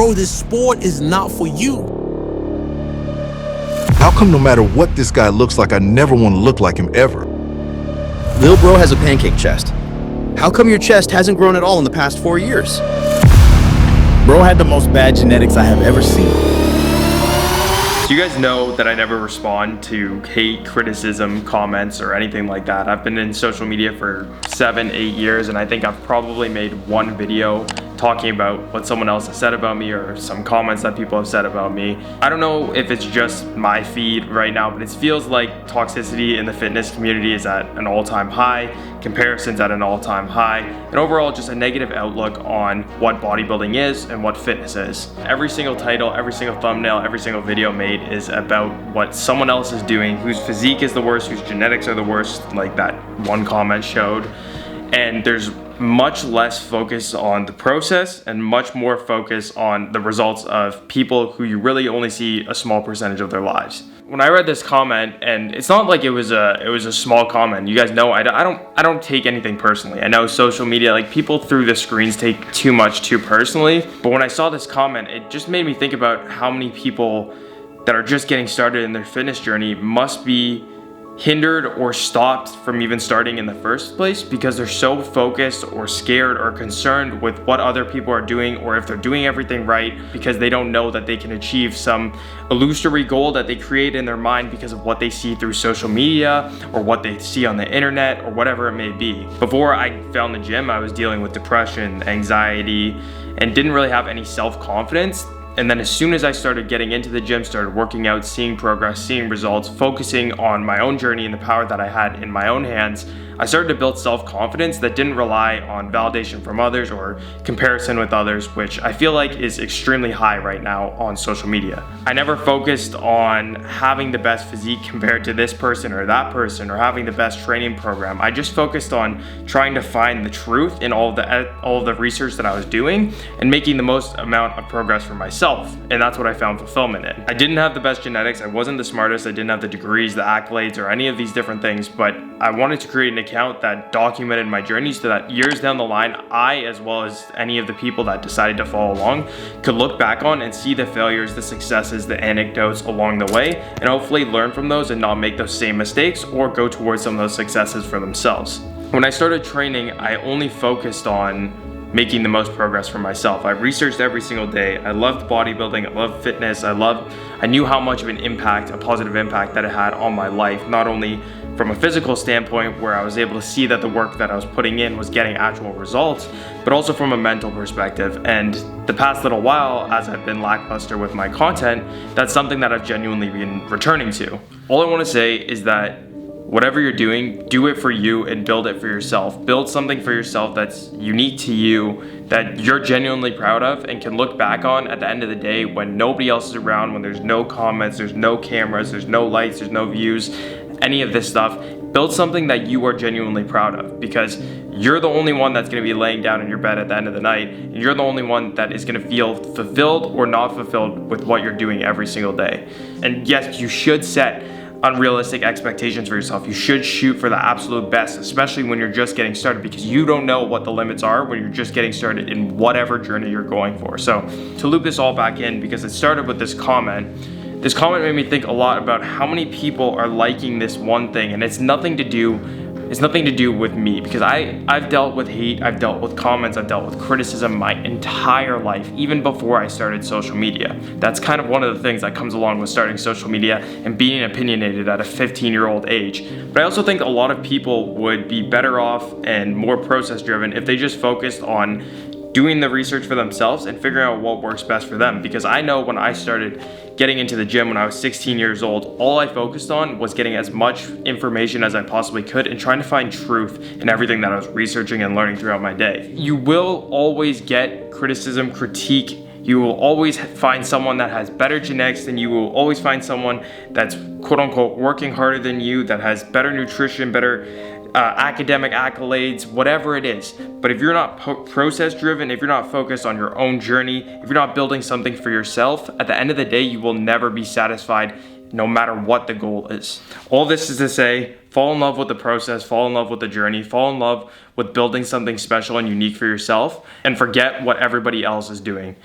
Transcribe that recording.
bro, this sport is not for you. How come no matter what this guy looks like, I never want to look like him ever? Lil bro has a pancake chest. How come your chest hasn't grown at all in the past 4 years? Bro had the most bad genetics I have ever seen. Do you guys know that I never respond to hate, criticism, comments, or anything like that? I've been in social media for 7, 8 years, and I think I've probably made one video talking about what someone else has said about me or some comments that people have said about me. I don't know if it's just my feed right now, but it feels like toxicity in the fitness community is at an all-time high, comparisons at an all-time high, and overall just a negative outlook on what bodybuilding is and what fitness is. Every single title, every single thumbnail, every single video made is about what someone else is doing, whose physique is the worst, whose genetics are the worst, like that one comment showed. And there's much less focus on the process and much more focus on the results of people who you really only see a small percentage of their lives. When I read this comment, and it's not like it was a small comment. You guys know I don't take anything personally. I know social media, like people through the screens take too much too personally. But when I saw this comment, it just made me think about how many people that are just getting started in their fitness journey must be hindered or stopped from even starting in the first place because they're so focused or scared or concerned with what other people are doing or if they're doing everything right because they don't know that they can achieve some illusory goal that they create in their mind because of what they see through social media or what they see on the internet or whatever it may be. Before I found the gym, I was dealing with depression, anxiety, and didn't really have any self-confidence. And then as soon as I started getting into the gym, started working out, seeing progress, seeing results, focusing on my own journey and the power that I had in my own hands, I started to build self-confidence that didn't rely on validation from others or comparison with others, which I feel like is extremely high right now on social media. I never focused on having the best physique compared to this person or that person or having the best training program. I just focused on trying to find the truth in all of the research that I was doing and making the most amount of progress for myself. And that's what I found fulfillment in. I didn't have the best genetics. I wasn't the smartest. I didn't have the degrees, the accolades, or any of these different things, but I wanted to create an account that documented my journey so that years down the line, I, as well as any of the people that decided to follow along, could look back on and see the failures, the successes, the anecdotes along the way, and hopefully learn from those and not make those same mistakes or go towards some of those successes for themselves. When I started training, I only focused on making the most progress for myself. I researched every single day. I loved bodybuilding, I loved fitness, I knew how much of an impact, a positive impact that it had on my life, not only from a physical standpoint where I was able to see that the work that I was putting in was getting actual results, but also from a mental perspective. And the past little while, as I've been lackluster with my content, that's something that I've genuinely been returning to. All I wanna say is that whatever you're doing, do it for you and build it for yourself. Build something for yourself that's unique to you, that you're genuinely proud of and can look back on at the end of the day when nobody else is around, when there's no comments, there's no cameras, there's no lights, there's no views, any of this stuff. Build something that you are genuinely proud of because you're the only one that's gonna be laying down in your bed at the end of the night, and you're the only one that is gonna feel fulfilled or not fulfilled with what you're doing every single day. And yes, you should set unrealistic expectations for yourself. You should shoot for the absolute best, especially when you're just getting started, because you don't know what the limits are when you're just getting started in whatever journey you're going for. So to loop this all back in, because it started with this comment made me think a lot about how many people are liking this one thing, and it's nothing to do with me, because I've dealt with hate, I've dealt with comments, I've dealt with criticism my entire life, even before I started social media. That's kind of one of the things that comes along with starting social media and being opinionated at a 15-year-old age. But I also think a lot of people would be better off and more process driven if they just focused on doing the research for themselves and figuring out what works best for them. Because I know when I started getting into the gym when I was 16 years old, all I focused on was getting as much information as I possibly could and trying to find truth in everything that I was researching and learning throughout my day. You will always get criticism, critique. You will always find someone that has better genetics than you. Will always find someone that's quote unquote working harder than you, that has better nutrition, better academic accolades, whatever it is. But if you're not process driven, if you're not focused on your own journey, if you're not building something for yourself, at the end of the day, you will never be satisfied no matter what the goal is. All this is to say, fall in love with the process, fall in love with the journey, fall in love with building something special and unique for yourself, and forget what everybody else is doing.